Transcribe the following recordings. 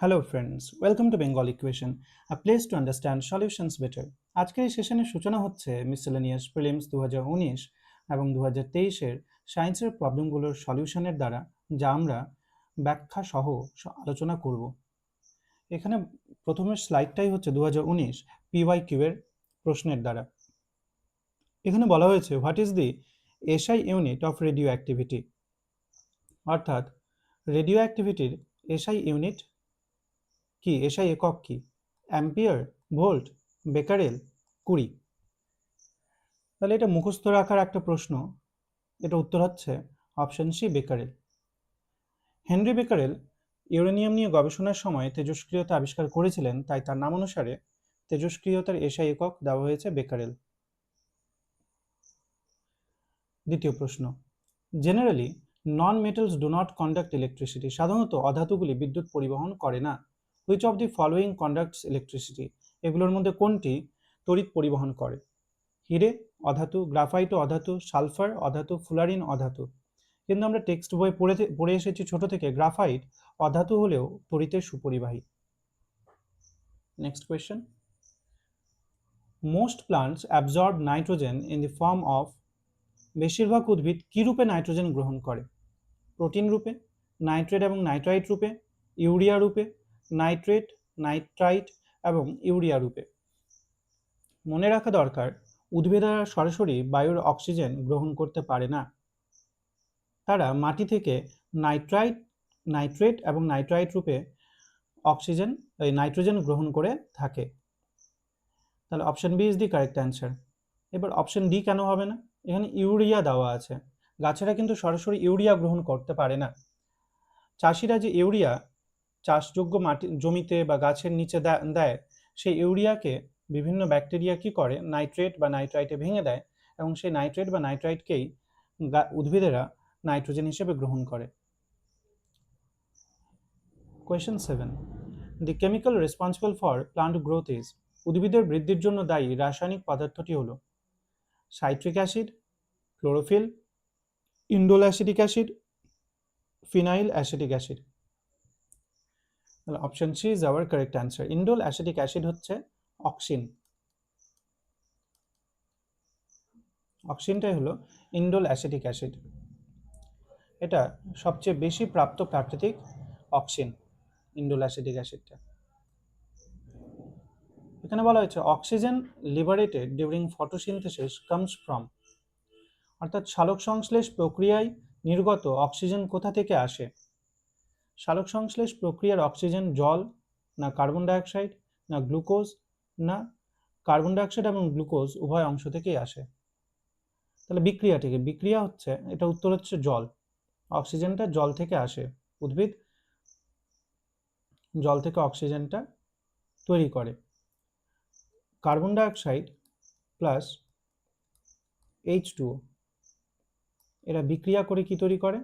Hello friends, welcome to Bengal Equation, a place to understand solutions better. আজকের এই সেশনের সূচনা হচ্ছে মিসেলেনিয়াস প্রিলিমস 2019 এবং 2023-এর সায়েন্সের প্রবলেমগুলোর সলিউশনের দ্বারা, যা আমরা ব্যাখ্যা সহ আলোচনা করব। এখানে প্রথমের স্লাইডটাই হচ্ছে 2019 PYQ এর প্রশ্নের দ্বারা। এখানে বলা হয়েছে what is the SI unit of radio activity, অর্থাৎ রেডিও অ্যাক্টিভিটির এসআই ইউনিট কি, এসআই একক কি? অ্যাম্পিয়ার, ভোল্ট, বেকারেল, কুড়ি। তাহলে এটা মুখস্থ রাখার একটা প্রশ্ন। এটা উত্তর হচ্ছে option C, Becquerel. Henri Becquerel uranium নিয়ে গবেষণার সময় তেজস্ক্রিয়তা আবিষ্কার করেছিলেন, তাই তার নাম অনুসারে তেজস্ক্রিয়তার এসআই একক দেওয়া হয়েছে বেকারেল। দ্বিতীয় প্রশ্ন, generally non metals do not conduct electricity, সাধারণত অধাতুগুলি বিদ্যুৎ পরিবহন করে না। Which of the following conducts electricity, এগুলোর মধ্যে কোনটি তড়িৎ পরিবহন করে? হিরে অধাতু, গ্রাফাইট অধাতু, সালফার অধাতু, ফুলারিন অধাতু। কিন্তু আমরা টেক্সট বই পড়ে এসেছি ছোট থেকে গ্রাফাইট অধাতু হলেও তড়িতের সুপরিবাহী। Next question, most plants absorb nitrogen in the form of, বেশিরভাগ উদ্ভিদ কি রূপে নাইট্রোজেন গ্রহণ করে? প্রোটিন রূপে, নাইট্রেট এবং নাইট্রাইট রূপে, ইউরিয়া রূপে, নাইট্রেট, নাইট্রাইট এবং ইউরিয়া রূপে। মনে রাখা দরকার, উদ্ভিদেরা সরাসরি বায়ুর অক্সিজেন গ্রহণ করতে পারে না। তারা মাটি থেকে নাইট্রেট এবং নাইট্রাইট রূপে নাইট্রোজেন গ্রহণ করে থাকে। তাহলে option B is the correct answer. এবার অপশন ডি কেন হবে না? এখানে ইউরিয়া দেওয়া আছে, গাছেরা কিন্তু সরাসরি ইউরিয়া গ্রহণ করতে পারে না। চাষিরা যে ইউরিয়া চাষযোগ্য জমিতে বা গাছের নিচে দেয়, সেই ইউরিয়াকে বিভিন্ন ব্যাকটেরিয়া কি করে, নাইট্রেট বা নাইট্রাইটে ভেঙে দেয় এবং সেই নাইট্রেট বা নাইট্রাইটকেই উদ্ভিদেরা নাইট্রোজেন হিসেবে গ্রহণ করে। Question 7, the chemical responsible for plant growth is, উদ্ভিদের বৃদ্ধির জন্য দায়ী রাসায়নিক পদার্থটি হলো citric acid, chlorophyll, indole acetic acid, phenyl acetic acid. তাহলে option C is our correct answer. Indole acetic acid হচ্ছে অক্সিন। অক্সিনটাই হলো ইন্ডোল অ্যাসিটিক অ্যাসিড। এটা সবচেয়ে বেশি প্রাপ্ত প্রাকৃতিক অক্সিন, ইন্ডোল অ্যাসিটিক অ্যাসিডটা। এখানে বলা হয়েছে oxygen liberated during photosynthesis comes from, অর্থাৎ সালোক সংশ্লেষ প্রক্রিয়ায় নির্গত অক্সিজেন কোথা থেকে আসে? সালোক সংশ্লেষ প্রক্রিয়ার অক্সিজেন জল, না কার্বন ডাইঅক্সাইড, না গ্লুকোজ, না কার্বন ডাইঅক্সাইড এবং গ্লুকোজ উভয় অংশ থেকেই আসে। তাহলে বিক্রিয়া থেকে, বিক্রিয়া হচ্ছে, এটা উত্তর হচ্ছে জল। অক্সিজেনটা জল থেকে আসে, উদ্ভিদ জল থেকে অক্সিজেনটা তৈরি করে। কার্বন ডাইঅক্সাইড প্লাস H2O, এরা বিক্রিয়া করে কি তৈরি করে?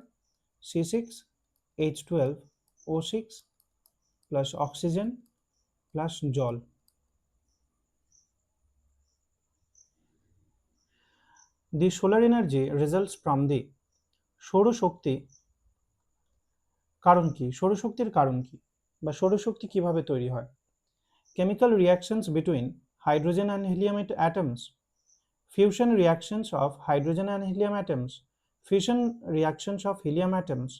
C6H12O6 প্লাস অক্সিজেন প্লাস জল। The solar energy results from the, সৌরশক্তি কারণ কি? সৌরশক্তির কারণ কি বা সৌরশক্তি কিভাবে তৈরি হয়? Chemical reactions between hydrogen and helium atoms, fusion reactions of hydrogen and helium atoms, fission reactions of helium atoms,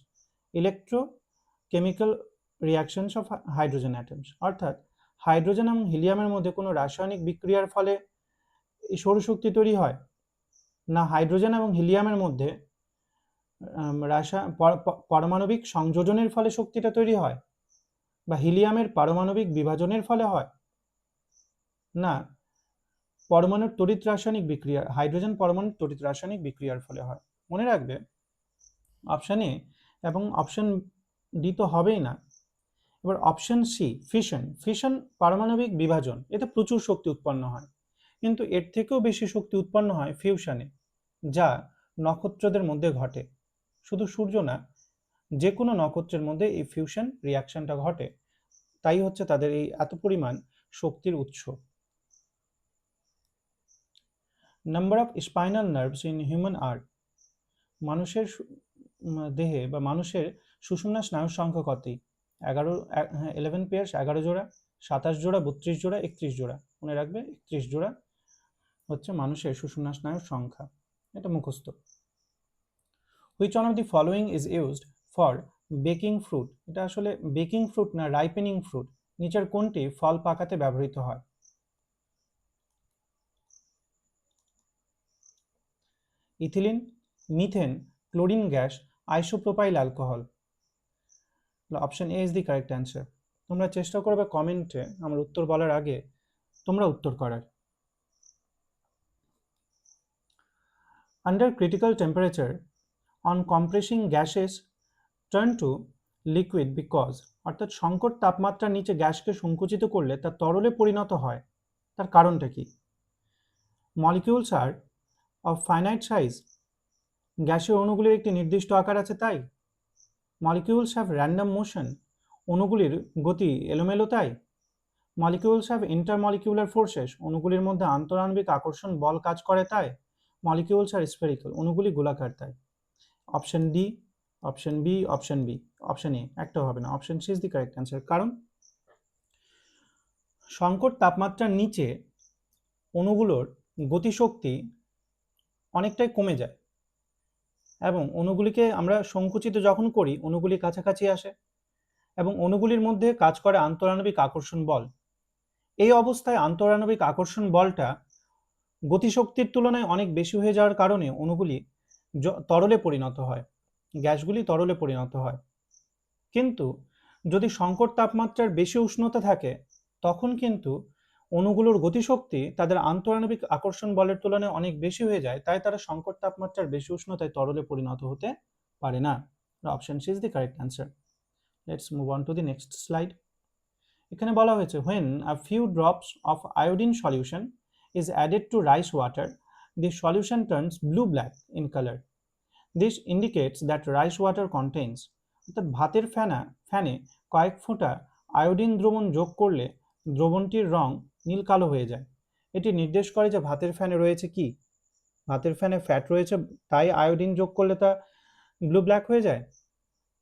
electrochemical reactions of hydrogen atoms, অর্থাৎ হাইড্রোজেন এবং হিলিয়ামের মধ্যে কোনো রাসায়নিক বিক্রিয়ার ফলে এই সৌরশক্তি তৈরি হয়, না হাইড্রোজেন এবং হিলিয়ামের মধ্যে পারমাণবিক সংযোজনের ফলে শক্তিটা তৈরি হয়, বা হিলিয়ামের পারমাণবিক বিভাজনের ফলে হয়, না পরমাণুর তড়িৎ রাসায়নিক বিক্রিয়া, হাইড্রোজেন পরমাণুর তড়িৎ রাসায়নিক বিক্রিয়ার ফলে হয়। মনে রাখবে অপশন এ এবং অপশন ডি তো হবেই না। এবার অপশন সি ফিশন, ফিশন পারমাণবিক বিভাজন, এতে প্রচুর শক্তি উৎপন্ন হয়, কিন্তু এর থেকেও বেশি শক্তি উৎপন্ন হয় ফিউশনে, যা নক্ষত্রদের মধ্যে ঘটে। শুধু সূর্য না, যে কোনো নক্ষত্রের মধ্যে এই ফিউশন রিয়াকশনটা ঘটে, তাই হচ্ছে তাদের এই এত পরিমাণ শক্তির উৎস। Number of spinal nerves in human are, মানুষের দেহে বা মানুষের সুষুম্না স্নায়ুর সংখ্যা কতটি? 11 পেয়ার্স 11 জোড়া, 27 জোড়া, 32 জোড়া, 31 জোড়া। মনে রাখবে 31 জোড়া হচ্ছে মানুষের সুষুম্না স্নায়ুর সংখ্যা, এটা মুখস্থ। Which one of the following is used for baking fruit? এটা আসলে বেকিং ফ্রুট না, রাইপেনিং ফ্রুট। নিচের কোনটি ফল পাকাতে ব্যবহৃত হয়? Ethylene, methane, chlorine gas, isopropyl alcohol. Option A is the correct answer. তোমরা চেষ্টা করবে কমেন্টে আমার উত্তর বলার আগে তোমরা উত্তর করার। Under critical temperature, on compressing gases turn to liquid because, অর্থাৎ সংকট তাপমাত্রার নিচে গ্যাসকে সংকুচিত করলে তা তরলে পরিণত হয়, তার কারণটা কি? Molecules are of finite size, গ্যাসের অণুগুলির একটি নির্দিষ্ট আকার আছে তাই? মলিকিউলস হ্যাভ র্যান্ডম মোশন, অণুগুলির গতি এলোমেলো তাই? মলিকিউলস হ্যাভ ইন্টারমলিকিউলার ফোর্সেস, অণুগুলির মধ্যে আন্তরাণবিক আকর্ষণ বল কাজ করে তাই? মলিকিউলস আর স্ফেরিক্যাল, অণুগুলি গোলাকার তাই? Option D, option B, option B, option A একটাও হবে না। Option C is the correct answer. কারণ সংকট তাপমাত্রার নিচে অণুগুলোর গতিশক্তি অনেকটাই কমে যায় এবং অণুগুলিকে আমরা সংকুচিত যখন করি অণুগুলি কাছাকাছি আসে এবং অণুগুলির মধ্যে কাজ করে আন্তরাণবিক আকর্ষণ বল। এই অবস্থায় আন্তরাণবিক আকর্ষণ বলটা গতিশক্তির তুলনায় অনেক বেশি হয়ে যাওয়ার কারণে অণুগুলি তরলে পরিণত হয়, গ্যাসগুলি তরলে পরিণত হয়। কিন্তু যদি সংকট তাপমাত্রার বেশি উষ্ণতা থাকে তখন কিন্তু অণুগুলোর গতিশক্তি তাদের আন্তরাণবিক আকর্ষণ বলের তুলনায় অনেক বেশি হয়ে যায়, তাই তারা সংকট তাপমাত্রার বেশি উষ্ণতায় তরলে পরিণত হতে পারে না। Option C is the correct answer. Let's move on to the next slide. এখানে বলা হয়েছে when a few drops of iodine solution is added to rice water, the solution turns blue black in color. This indicates that rice water contains, অর্থাৎ ভাতের ফ্যানে কয়েক ফোঁটা iodine দ্রবণ যোগ করলে দ্রবণটির রং নীল কালো হয়ে যায়। এটি নির্দেশ করে যে ভাতের ফ্যানে রয়েছে কি? ভাতের ফ্যানে ফ্যাট রয়েছে, তাই আয়োডিন যোগ করলে তা ব্লু ব্ল্যাক হয়ে যায়।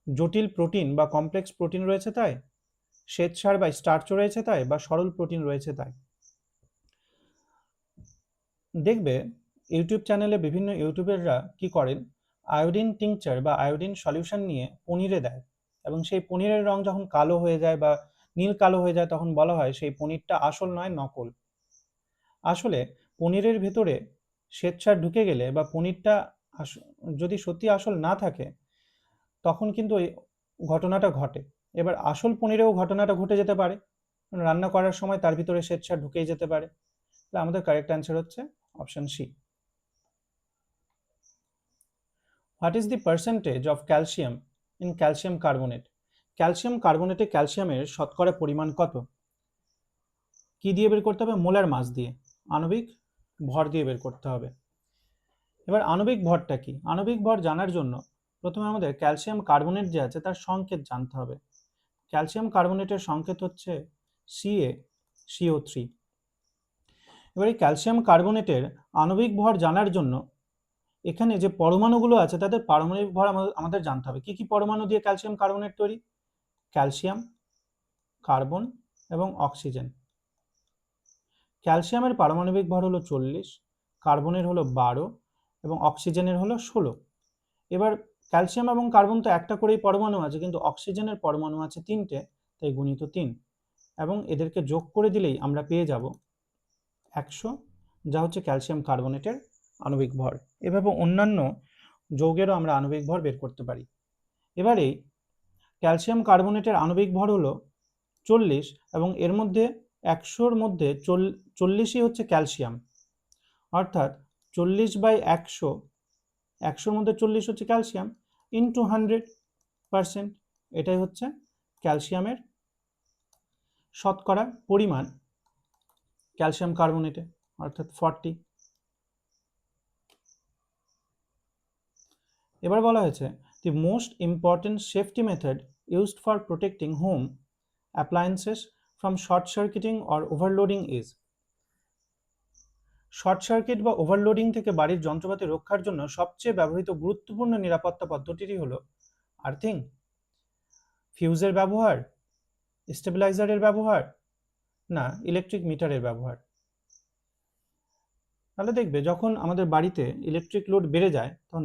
জটিল প্রোটিন বা কমপ্লেক্স প্রোটিন রয়েছে তাই, শ্বেতসার বা স্টার্চ রয়েছে তাই, বা সরল প্রোটিন রয়েছে তাই। দেখবে ইউটিউব চ্যানেলে বিভিন্ন ইউটিউবাররা কি করেন, আয়োডিন টিংচার বা আয়োডিন সলিউশন নিয়ে পনিরে দেয় এবং সেই পনিরের রং যখন কালো হয়ে যায় বা নীল কালো হয়ে যায় তখন বলা হয় সেই পনিরটা আসল নয়, নকল। আসলে পনিরের ভেতরে শ্বেতসার ঢুকে গেলে বা পনিরটা যদি সত্যি আসল না থাকে তখন কিন্তু এই ঘটনাটা ঘটে। এবার আসল পনিরেও ঘটনাটা ঘটে যেতে পারে, রান্না করার সময় তার ভিতরে শ্বেতসার ঢুকেই যেতে পারে। তাহলে আমাদের কারেক্ট অ্যান্সার হচ্ছে option C. What is the percentage of calcium in calcium carbonate? Calcium কার্বনেটে ক্যালসিয়ামের শতকরা পরিমাণ কত? কি দিয়ে বের করতে হবে? মোলার মাস দিয়ে, আণবিক ভর দিয়ে বের করতে হবে। এবার আণবিক ভরটা কি? আণবিক ভর জানার জন্য প্রথমে আমাদের ক্যালসিয়াম কার্বনেট যে আছে তার সংকেত জানতে হবে। ক্যালসিয়াম কার্বনেটের সংকেত হচ্ছে CaCO3। এবার এই ক্যালসিয়াম কার্বনেটের আণবিক ভর জানার জন্য এখানে যে পরমাণুগুলো আছে তাদের পারমাণবিক ভর আমাদের জানতে হবে। কি কি পরমাণু দিয়ে ক্যালসিয়াম কার্বনেট তৈরি? ক্যালসিয়াম, কার্বন এবং অক্সিজেন। ক্যালসিয়ামের পারমাণবিক ভর হলো 40, কার্বনের হলো 12 এবং অক্সিজেনের হলো 16। এবার ক্যালসিয়াম এবং কার্বন তো একটা করেই পরমাণু আছে, কিন্তু অক্সিজেনের পরমাণু আছে 3টে, তাই গুণিত 3 এবং এদেরকে যোগ করে দিলেই আমরা পেয়ে যাব 100, যা হচ্ছে ক্যালসিয়াম কার্বনেটের আণবিক ভর। এভাবে অন্যান্য যৌগেরও আমরা আণবিক ভর বের করতে পারি। এবারে ক্যালসিয়াম কার্বনেটের আণবিক ভর হলো 40 এবং এর মধ্যে 100-র মধ্যে 40ই হচ্ছে ক্যালসিয়াম, অর্থাৎ 40/100, 100-র মধ্যে 40 হচ্ছে ক্যালসিয়াম, ইন্টু 100%, এটাই হচ্ছে ক্যালসিয়ামের শতকরা পরিমাণ ক্যালসিয়াম কার্বনেটে, অর্থাৎ 40। এবার বলা হয়েছে the most important safety method used for protecting home appliances from short circuiting or overloading is. Short circuit বা ওভারলোডিং থেকে বাড়ির যন্ত্রপাতি রক্ষার জন্য সবচেয়ে ব্যবহৃত গুরুত্বপূর্ণ নিরাপত্তা পদ্ধতিটি হলো আর্থিং। ফিউজের ব্যবহার, স্টেবিলাইজারের ব্যবহার, না ইলেকট্রিক মিটারের ব্যবহার? তাহলে দেখবে যখন আমাদের বাড়িতে ইলেকট্রিক লোড বেড়ে যায় তখন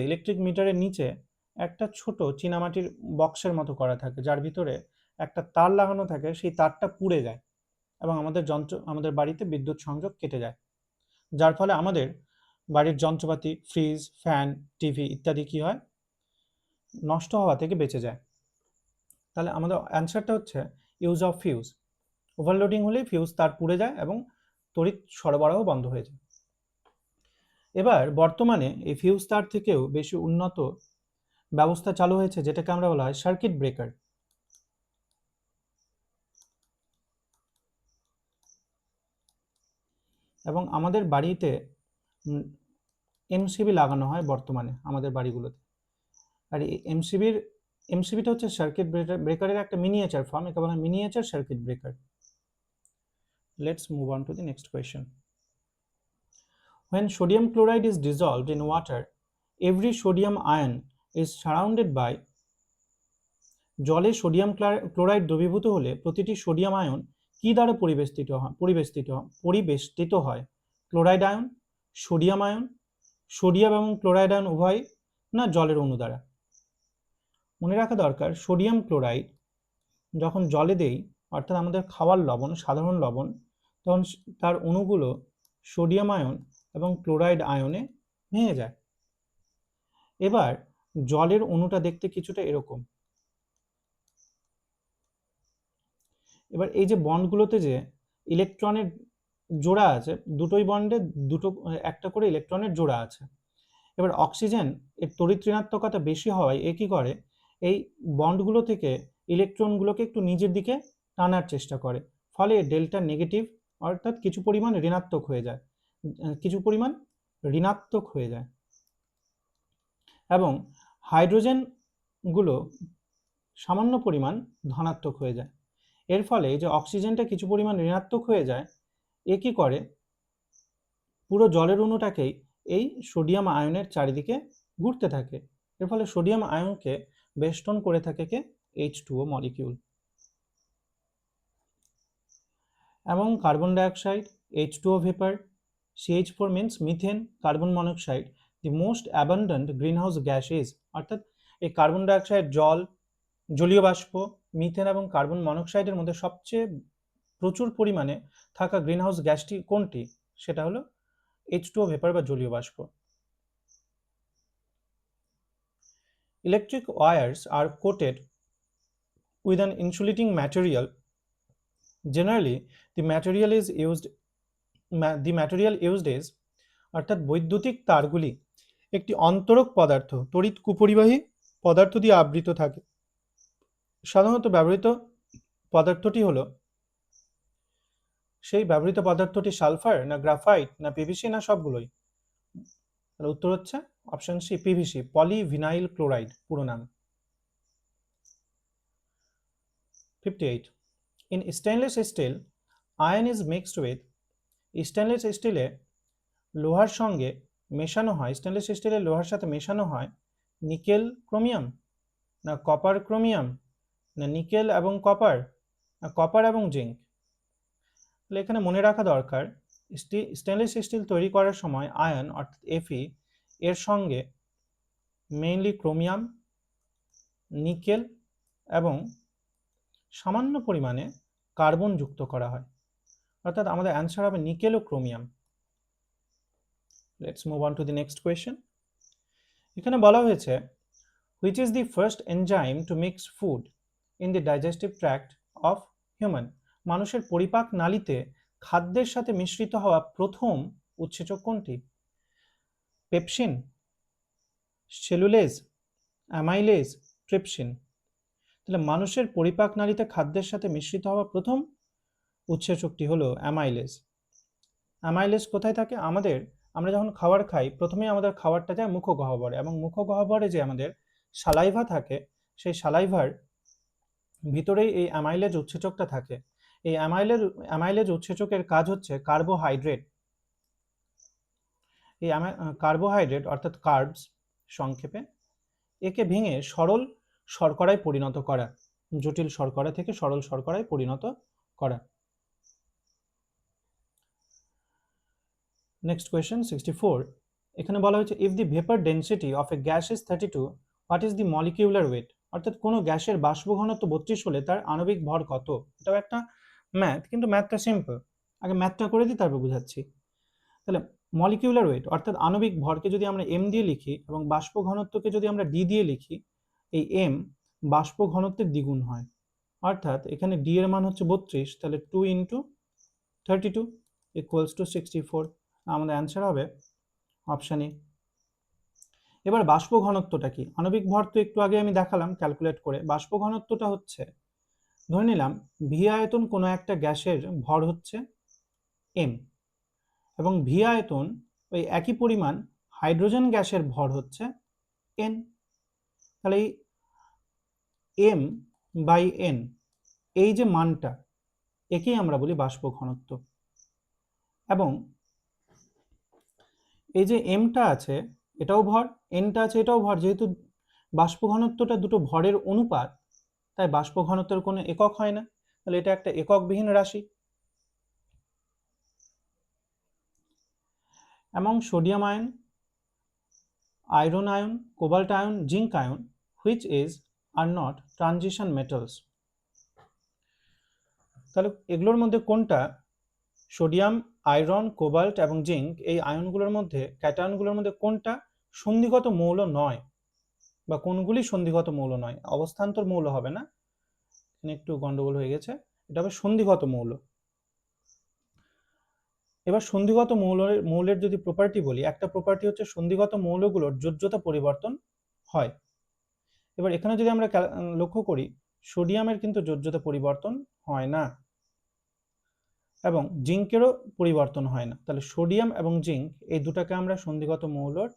ইলেকট্রিক মিটারের নিচে একটা ছোট চীনামাটির বক্সের মতো করা থাকে, যার ভিতরে একটা তার লাগানো থাকে, সেই তারটা পুড়ে যায় এবং আমাদের বাড়িতে বিদ্যুৎ সংযোগ কেটে যায়, যার ফলে আমাদের বাড়ির যন্ত্রপাতি, ফ্রিজ, ফ্যান, টিভি ইত্যাদি কি হয়, নষ্ট হওয়া থেকে বেঁচে যায়। তাহলে আমাদের অ্যান্সারটা হচ্ছে ইউজ অফ ফিউজ। ওভারলোডিং হলে ফিউজ তার পুড়ে যায় এবং তড়িৎ সরবরাহ বন্ধ হয়ে যায়। এবার বর্তমানে এই ফিউজ তার থেকেও বেশি উন্নত ব্যবস্থা চালু হয়েছে, যেটাকে আমরা বলা হয় সার্কিট ব্রেকার। এবং আমাদের বাড়িতে এমসিবি লাগানো হয় বর্তমানে আমাদের বাড়িগুলোতে। আর এই এমসিবিটা হচ্ছে সার্কিট ব্রেকারের একটা মিনিয়েচার ফর্ম, একে বলা হয় miniature circuit breaker. Let's move on to the next question. When sodium chloride is dissolved in water, every sodium ion is surrounded by, জলে সোডিয়াম ক্লোরাইড দ্রবীভূত হলে প্রতিটি সোডিয়াম আয়ন কি দ্বারা পরিবেষ্টিত হয়? Chloride ion, sodium ion, sodium এবং chloride ion উভয়, না জলের অণু দ্বারা? মনে রাখা দরকার, সোডিয়াম ক্লোরাইড যখন জলে দেই, অর্থাৎ আমাদের খাওয়ার লবণ, সাধারণ লবণ, তখন তার অণুগুলো সোডিয়াম আয়ন এবং ক্লোরাইড আয়নে ভেঙে যায়। এবার জলের অণুটা দেখতে কিছুটা এরকম। এবার এই যে বন্ডগুলোতে যে ইলেকট্রনের জোড়া আছে, দুটোই বন্ডে একটা করে ইলেকট্রনের জোড়া আছে। এবার অক্সিজেন এর তড়িৎ ঋণাত্মকতা বেশি হওয়ায় এ কি করে, এই বন্ডগুলো থেকে ইলেকট্রনগুলোকে একটু নিজের দিকে টানার চেষ্টা করে, ফলে ডেল্টা নেগেটিভ অর্থাৎ কিছু পরিমাণ ঋণাত্মক হয়ে যায় এবং হাইড্রোজেনগুলো সামান্য পরিমাণ ধনাত্মক হয়ে যায়। এর ফলে এই যে অক্সিজেনটা কিছু পরিমাণ ঋণাত্মক হয়ে যায়, এ কি করে, পুরো জলের অণুটাকেই এই সোডিয়াম আয়নের চারিদিকে ঘুরতে থাকে। এর ফলে সোডিয়াম আয়নকে বেষ্টন করে থাকে কে, H2O মলিকিউল। এবং carbon dioxide, H2O vapour, CH4 means methane, carbon monoxide, the most abundant greenhouse gas is, অর্থাৎ এই কার্বন ডাইঅক্সাইড, জলীয় বাষ্প, মিথেন এবং কার্বন মনোক্সাইডের মধ্যে সবচেয়ে প্রচুর পরিমাণে থাকা গ্রিনহাউস গ্যাসটি কোনটি? সেটা হলো H2O ভেপার বা জলীয় বাষ্প। Electric wires are coated with an insulating material. Generally, the material used is, অর্থাৎ বৈদ্যুতিক তারগুলি একটি অন্তরক পদার্থ, তড়িৎ কুপরিবাহী পদার্থ দিয়ে আবৃত থাকে। সাধারণত ব্যবহৃত পদার্থটি হলো, সেই ব্যবহৃত পদার্থটি সালফার, না গ্রাফাইট, না পিভিসি, না সবগুলোই? তাহলে উত্তর হচ্ছে option C, PVC, polyvinyl chloride পুরো নাম। 58. In stainless steel, iron is mixed with, stainless স্টিলে লোহার সঙ্গে মেশানো হয়, স্টেনলেস স্টিলের লোহার সাথে মেশানো হয় নিকেল ক্রোমিয়াম, না কপার ক্রোমিয়াম, না নিকেল এবং কপার, না কপার এবং জিঙ্ক? তাহলে এখানে মনে রাখা দরকার, স্টেনলেস স্টিল তৈরি করার সময় আয়ন অর্থাৎ Fe এর সঙ্গে মেইনলি ক্রোমিয়াম, নিকেল এবং সামান্য পরিমাণে কার্বন যুক্ত করা হয়, অর্থাৎ আমাদের অ্যান্সার হবে নিকেল ও chromium. Let's move on to the next question. এখানে বলা হয়েছে, which is the first enzyme to mix food in the digestive tract of human? মানুষের পরিপাক নালীতে খাদ্যের সাথে মিশ্রিত হওয়া প্রথম উৎসেচক কোনটি? Pepsin, cellulase, amylase, trypsin? তাহলে মানুষের পরিপাক নালীতে খাদ্যের সাথে মিশ্রিত হওয়া প্রথম উৎসেচকটি হলো অ্যামাইলেজ। অ্যামাইলেজ কোথায় থাকে? আমরা যখন খাবার খাই, প্রথমেই আমাদের খাবারটা যায় মুখগহ্বরে, এবং মুখগহ্বরে যে আমাদের সালাইভা থাকে, সেই সালাইভার ভিতরেই এই অ্যামাইলেজ উৎসেচকটা থাকে। এই অ্যামাইলেজ উৎসেচকের কাজ হচ্ছে কার্বোহাইড্রেট, কার্বোহাইড্রেট অর্থাৎ কার্বস সংক্ষেপে, একে ভেঙে সরল শর্করায় পরিণত করা, জটিল শর্করা থেকে সরল শর্করায় পরিণত করা। নেক্সট কোয়েশ্চেন 64, এখানে বলা হয়েছে if the vapour density of a gas is 32, what is the molecular weight? অর্থাৎ কোনো গ্যাসের বাষ্প ঘনত্ব 32 হলে তার আণবিক ভর কত? এটাও একটা ম্যাথ, কিন্তু ম্যাথটা সিম্পল, আগে ম্যাথটা করে দিই তারপর বুঝাচ্ছি। তাহলে মলিকিউলার ওয়েট অর্থাৎ আণবিক ভরকে যদি আমরা এম দিয়ে লিখি এবং বাষ্প ঘনত্বকে যদি আমরা ডি দিয়ে লিখি, এই এম বাষ্প ঘনত্বের দ্বিগুণ হয়, অর্থাৎ এখানে ডি এর মান হচ্ছে 32, তাহলে 2 ইন্টু 32 ইকুয়ালস টু 64। আমাদের অ্যান্সার হবে অপশান এ। এবার বাষ্প ঘনত্বটা কি? আণবিক ভর তো একটু আগে আমি দেখালাম ক্যালকুলেট করে। বাষ্প ঘনত্বটা হচ্ছে, ধরে নিলাম ভি আয়তন কোনো একটা গ্যাসের ভর হচ্ছে এম, এবং ভি আয়তন ওই একই পরিমাণ হাইড্রোজেন গ্যাসের ভর হচ্ছে এন। তাহলে এই এম বাই এন, এই যে মানটা, একেই আমরা বলি বাষ্প ঘনত্ব। এবং এই যে এমটা আছে এটাও ভর, এনটা আছে এটাও ভর, যেহেতু বাষ্প ঘনত্বটা দুটো ভরের অনুপাত, তাই বাষ্প ঘনত্বের কোনো একক হয় না, তাহলে এটা একটা এককবিহীন রাশি। এবং sodium ion, iron ion, cobalt ion, zinc ion, which is are not transition metals? তাহলে এগুলোর মধ্যে কোনটা, সোডিয়াম, আয়রন, কোবাল্ট এবং জিঙ্ক, এই আয়নগুলোর মধ্যে, ক্যাটায়নগুলোর মধ্যে কোনটা সন্ধিগত মৌল নয়, বা কোনগুলি সন্ধিগত মৌল নয়? অবস্থান্তর মৌল হবে না, এখানে একটু গন্ডগোল হয়ে গেছে, এটা হবে সন্ধিগত মৌল। এবার সন্ধিগত মৌলের যদি প্রপার্টি বলি, একটা প্রপার্টি হচ্ছে সন্ধিগত মৌলগুলোর যোজ্যতা পরিবর্তন হয়। এবার এখানে যদি আমরা লক্ষ্য করি, সোডিয়ামের কিন্তু যোজ্যতা পরিবর্তন হয় না, এবং জিঙ্কেরও পরিবর্তন হয় না। তাহলে সোডিয়াম এবং জিঙ্ক এই দুটাকে আমরা সন্ধিগত মৌলর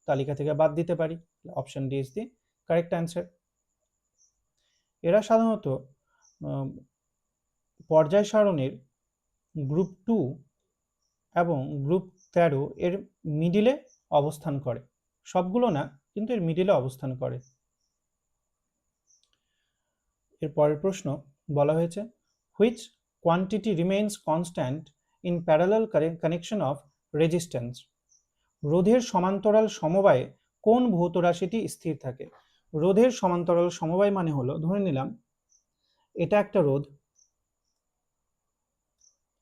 তালিকা থেকে বাদ দিতে পারি। Option D is the correct answer. এরা সাধারণত পর্যায় সারণীর গ্রুপ 2 এবং গ্রুপ 13 এর মিডিলে অবস্থান করে, সবগুলো না, কিন্তু এর মিডিলে অবস্থান করে। এর পরের প্রশ্ন বলা হয়েছে which quantity remains constant in parallel connection off resistance? রোধের সমান্তরাল সমবায়ে কোন ভৌত রাশিটি স্থির থাকে? রোধের সমান্তরাল সমবায় মানে হলো, ধরে নিলাম এটা একটা রোধ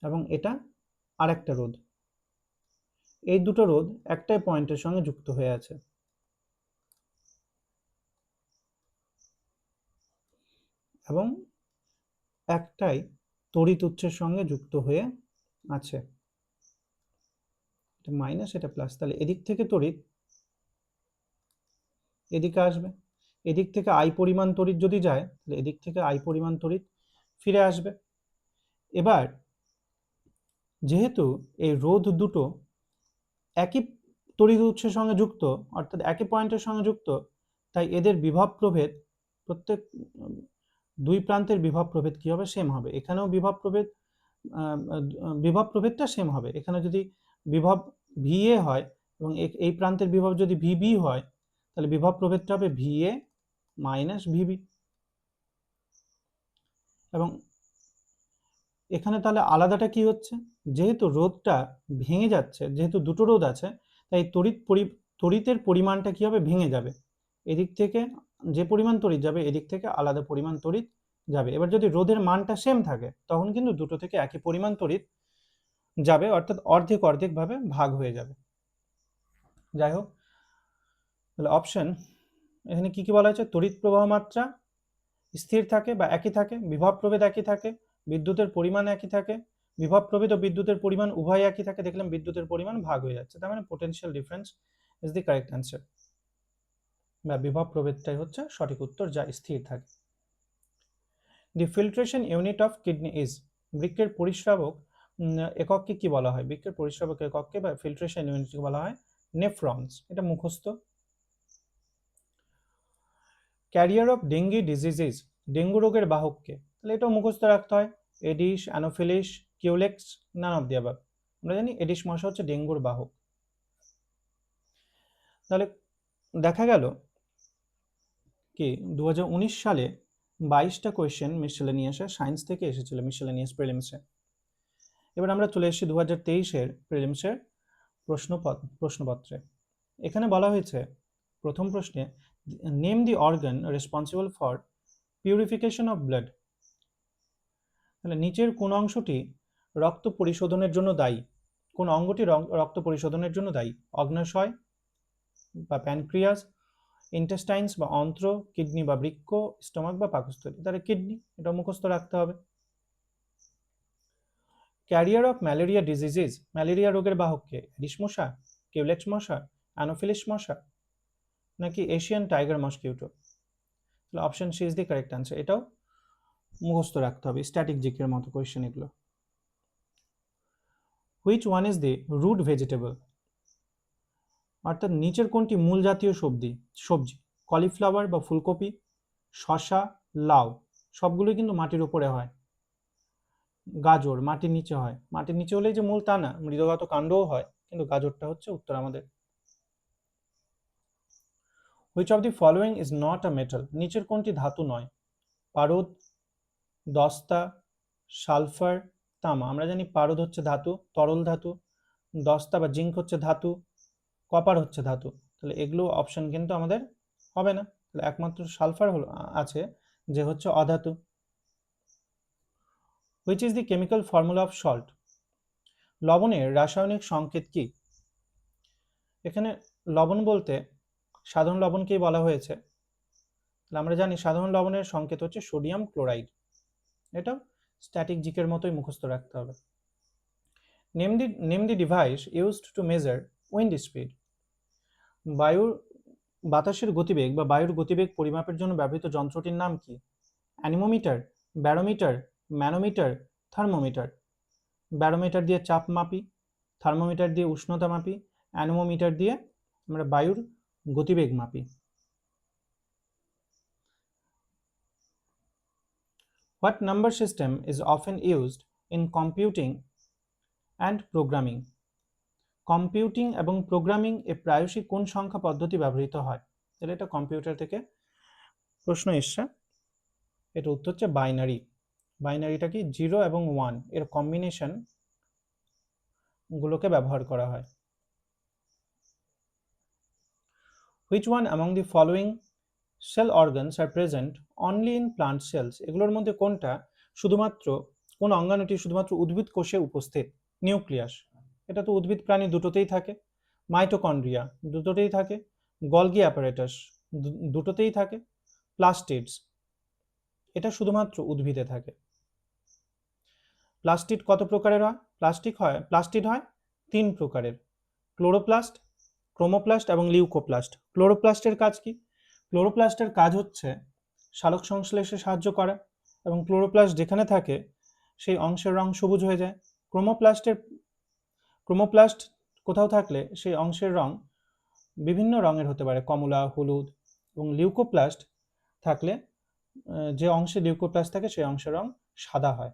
এবং এটা আরেকটা রোধ, এই দুটো রোধ একটাই পয়েন্টের সঙ্গে যুক্ত হয়ে আছে, এবং একটাই তড়িৎ উৎসের সঙ্গে যুক্ত হয়ে আছে। এটা মাইনাস, এটা প্লাস, তাহলে এদিক থেকে তড়িৎ এদিকে আসবে, এদিক থেকে আই পরিমাণ তড়িৎ যদি যায়, তাহলে এদিক থেকে আই পরিমাণ তড়িৎ ফিরে আসবে। এবার যেহেতু এই রোধ দুটো একই তড়িৎ উৎসের সঙ্গে যুক্ত, অর্থাৎ একই পয়েন্টের সঙ্গে যুক্ত, তাই এদের বিভব প্রভেদ, প্রত্যেক দুই প্রান্তের বিভব প্রভেদ কি হবে? সেম হবে। এখানেও বিভব প্রভেদটা সেম হবে। এখানে যদি বিভব ভিএ হয় এবং এই প্রান্তের বিভব যদি ভিবি হয়, তাহলে বিভব প্রভেদটা হবে ভিএ মাইনাস ভিবি। এবং এখানে তাহলে আলাদাটা কি হচ্ছে? যেহেতু রোধটা ভেঙে যাচ্ছে, যেহেতু দুটো রোধ আছে, তাই তড়িতের পরিমাণটা কি হবে? ভেঙে যাবে। এদিক থেকে যে পরিমাণ তড়িৎ যাবে, এদিক থেকে আলাদা পরিমাণ তড়িৎ যাবে। এবার যদি রোধের মানটা সেম থাকে, তখন কিন্তু দুটো থেকে একই পরিমাণ তড়িৎ যাবে, অর্থাৎ অর্ধেক অর্ধেক ভাবে ভাগ হয়ে যাবে। যাই হোক, তাহলে অপশন এখানে কি কি বলা হয়েছে? তড়িৎ প্রবাহ মাত্রা স্থির থাকে বা একই থাকে, বিভব প্রভেদ একই থাকে, বিদ্যুতের পরিমাণ একই থাকে, বিভব প্রভেদ ও বিদ্যুতের পরিমাণ উভয় একই থাকে। দেখলাম বিদ্যুতের পরিমাণ ভাগ হয়ে যাচ্ছে, তার মানে potential difference is the correct answer, বা বিভব প্রভেদটাই হচ্ছে সঠিক উত্তর, যা স্থির থাকে। The filtration unit of kidney is, বৃক্কের পরিশ্রাবক একককে কি বলা হয়? বৃক্কের পরিশ্রাবক একককে বা ফিল্ট্রেশন ইউনিটকে বলা হয় নেফ্রনস। এটা মুখস্থ। Career of dengue disease, dengue রোগের বাহককে, তাহলে এটাও মুখস্থ রাখতে হয়। Aedes, Anopheles, Culex, none of the above. আমরা জানি এডিস মশা হচ্ছে ডেঙ্গুর বাহক। তাহলে দেখা গেল কি 2019 সালে 22টা কোয়েশ্চেন মিসেলেনিয়াসে সায়েন্স থেকে এসেছিল মিসেলেনিয়াস প্রিলিমসে। এবার আমরা চলে এসেছি 2023-এর প্রিলিমসের প্রশ্নপত্রে। এখানে বলা হয়েছে প্রথম প্রশ্নে, name the organ responsible for purification of blood. তাহলে নিচের কোন অংশটি রক্ত পরিশোধনের জন্য দায়ী? কোন অঙ্গটি রক্ত পরিশোধনের জন্য দায়ী? অগ্ন্যাশয় বা প্যানক্রিয়াস, ইন্টেস্টাইনস বা অন্ত্র, কিডনি বা বৃক্ক, স্টোমাক বা পাকস্থলী। তাহলে কিডনি, এটা মুখস্থ রাখতে হবে। Career of malaria diseases, malaria রোগের বাহক কে? অ্যাডিস মশা, কিউলেক্স মশা, অ্যানোফিলিস মশা, নাকি এশিয়ান টাইগার মসকিউটো? তাহলে option C is the correct answer. এটাও মুখস্থ রাখতে হবে, স্ট্যাটিক জিকের মতো কোয়েশ্চেন এগুলো। Which one is the root vegetable, অর্থাৎ নিচের কোনটি মূল জাতীয় সবজি? কলিফ্লাওয়ার বা ফুলকপি, শসা, লাউ। সবগুলোই কিন্তু মাটির উপরে হয়। গাজর মাটির নিচে হয়, মাটির নিচে হলেই যে মূল তা না, মৃদগত কাণ্ডও হয়, কিন্তু গাজরটা হচ্ছে উত্তর আমাদের। Which of the following is not a metal, নিচের কোনটি ধাতু নয়? পারদ, দস্তা, সালফার, তামা। আমরা জানি পারদ হচ্ছে ধাতু, তরল ধাতু। দস্তা বা জিঙ্ক হচ্ছে ধাতু, কপার হচ্ছে ধাতু। তাহলে এগুলো অপশন কিন্তু আমাদের হবে না। তাহলে একমাত্র সালফার হলো আছে, যে হচ্ছে অধাতু। Which is the chemical formula of salt, লবণের রাসায়নিক সংকেত কি? এখানে লবণ বলতে সাধারণ লবণকেই বলা হয়েছে। তাহলে আমরা জানি সাধারণ লবণের সংকেত হচ্ছে সোডিয়াম ক্লোরাইড। এটা স্ট্যাটিক জিকের মতোই মুখস্থ রাখতে হবে। Name the device used to measure wind speed, বাতাসের গতিবেগ বা বায়ুর গতিবেগ পরিমাপের জন্য ব্যবহৃত যন্ত্রটির নাম কি? Anemometer, barometer, manometer, thermometer. Barometer দিয়ে চাপ মাপি, থার্মোমিটার দিয়ে উষ্ণতা মাপি, অ্যানিমোমিটার দিয়ে আমরা বায়ুর গতিবেগ মাপি। What number system is often used in computing and programming? Computing এবং প্রোগ্রামিং এ প্রায়শই কোন সংখ্যা পদ্ধতি ব্যবহৃত হয়? তাহলে এটা কম্পিউটার থেকে প্রশ্ন এসছে। এটা উত্তর হচ্ছে বাইনারি। বাইনারিটা কি? 0 এবং 1 এর কম্বিনেশন গুলোকে ব্যবহার করা হয়। Which one among the following cell organs are present only in plant cells? এগুলোর মধ্যে কোনটা শুধুমাত্র, কোন অঙ্গাণুটি শুধুমাত্র উদ্ভিদ কোষে উপস্থিত? নিউক্লিয়াস, এটা তো উদ্ভিদ প্রাণী দুটোতেই থাকে। মাইটোকন্ড্রিয়া দুটোতেই থাকে। গলগি অ্যাপারেটাস দুটোতেই থাকে। প্লাস্টিডস, এটা শুধুমাত্র উদ্ভিদে থাকে। প্লাস্টিড কত প্রকারের হয়? প্লাস্টিড হয় 3 প্রকারের, ক্লোরোপ্লাস্ট, ক্রোমোপ্লাস্ট এবং লিউকোপ্লাস্ট। ক্লোরোপ্লাস্টের কাজ কি? ক্লোরোপ্লাস্টের কাজ হচ্ছে সালোক সংশ্লেষে সাহায্য করা, এবং ক্লোরোপ্লাস্ট যেখানে থাকে সেই অংশের রং সবুজ হয়ে যায়। ক্রোমোপ্লাস্ট কোথাও থাকলে সেই অংশের রং বিভিন্ন রঙের হতে পারে, কমলা, হলুদ। এবং লিউকোপ্লাস্ট থাকলে যে অংশে লিউকোপ্লাস্ট থাকে সেই অংশের রং সাদা হয়।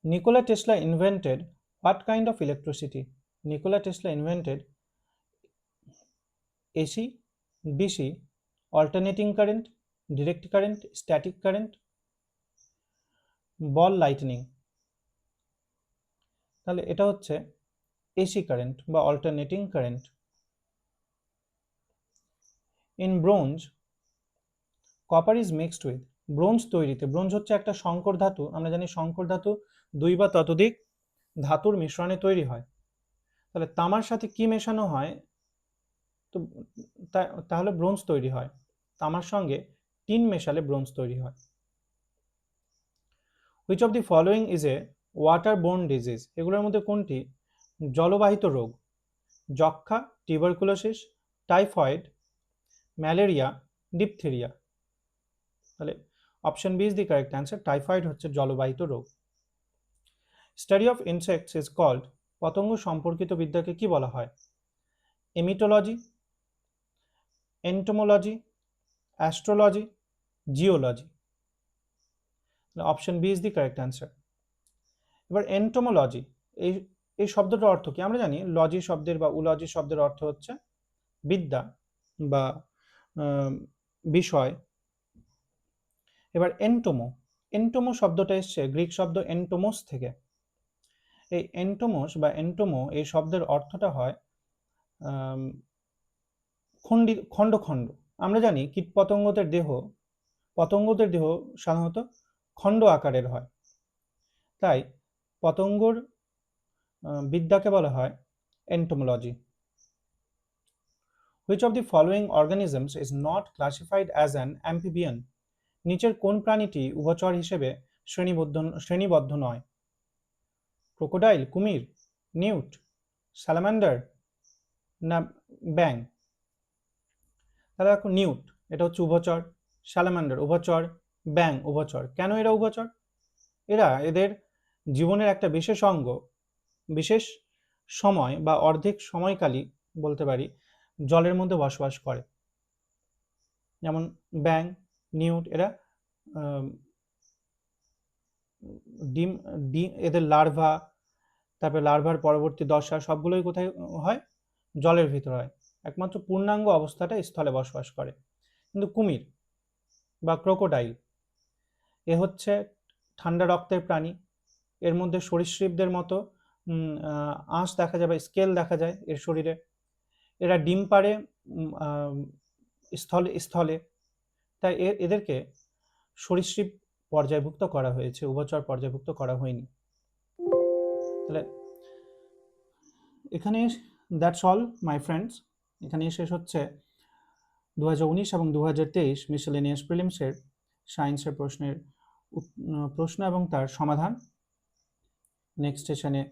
Nikola Tesla invented what kind of electricity? Nikola Tesla invented AC, DC, alternating current, direct current, static current, ball lightning। তাহলে এটা হচ্ছে এসি কারেন্ট বা alternating current. In bronze copper is mixed with, bronze তৈরিতে, bronze হচ্ছে একটা সংকর ধাতু। আমরা জানি সংকর ধাতু 2 বা ততোধিক ধাতুর মিশ্রণে তৈরি হয়। তাহলে তামার সাথে কি মেশানো হয়? তো তাহলে ব্রোঞ্জ তৈরি হয়। তামার সঙ্গে টিন মেশালে ব্রোঞ্জ তৈরি হয়। Which of the following is a waterborne disease, এগুলোর মধ্যে কোনটি জলবাহিত রোগ? যক্ষা, টিউবারকুলোসিস, টাইফয়েড, ম্যালেরিয়া, ডিপথেরিয়া। তাহলে option B is the correct answer, typhoid হচ্ছে জলবাহিত রোগ। Study of insects is called, পতঙ্গ সম্পর্কিত বিদ্যাকে কি বলা হয়? Etymology, entomology, astrology, geology. Option B is the correct answer. এবার এন্টোমোলজি, এই শব্দটার অর্থ কি? আমরা জানি লজি শব্দের বা উলজি শব্দের অর্থ হচ্ছে বিদ্যা, বা বিষয়। এবার এন্টোমো, এন্টোমো শব্দটা এসছে গ্রিক শব্দ এন্টোমোস থেকে। এই এন্টোমোস বা এন্টোমো এই শব্দের অর্থটা হয় খণ্ড খণ্ড। আমরা জানি কীট পতঙ্গদের দেহ সাধারণত খণ্ড আকারের হয়, তাই পতঙ্গর বিদ্যাকে বলা হয় entomology. Which of the following organisms is not classified as an amphibian? নিচের কোন প্রাণীটি উভচর হিসেবে শ্রেণীবদ্ধ নয়? ক্রোকোডাইল, কুমির, নিউট, স্যালামান্ডার না ব্যাং? তাহলে দেখো নিউট এটা হচ্ছে উভচর, স্যালামান্ডার উভচর, ব্যাং উভচর। কেন এরা উভচর? এদের জীবনের একটা বিশেষ অঙ্গ, বিশেষ সময় বা অর্ধেক সময়কালই বলতে পারি জলের মধ্যে বসবাস করে। যেমন ব্যাং, নিউট এরা ডিম এদের লার্ভা, তারপরে লার্ভার পরবর্তী দশা সবগুলোই কোথায় হয়? জলের ভিতর হয়। একমাত্র পূর্ণাঙ্গ অবস্থাটা স্থলে বসবাস করে। কিন্তু কুমির বা ক্রোকোডাইল এ হচ্ছে ঠান্ডা রক্তের প্রাণী। এর মধ্যে সরীসৃপদের মতো আঁশ দেখা যায় বা স্কেল দেখা যায় এর শরীরে। এরা ডিম পাড়ে স্থলে, তাই এদেরকে সরীসৃপ পর্যায়ভুক্ত করা হয়েছে, উভচর পর্যায়ভুক্ত করা হয়নি। তাহলে এখানে দ্যাটস অল মাই ফ্রেন্ডস, এখানেই শেষ হচ্ছে 2019 এবং 2023 মিসেলেনিয়াস প্রিলিমসের সায়েন্সের প্রশ্ন এবং তার সমাধান। নেক্সট সেশনে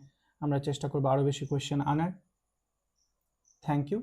আমরা চেষ্টা করব আরও বেশি কোয়েশ্চেন আনার। Thank you.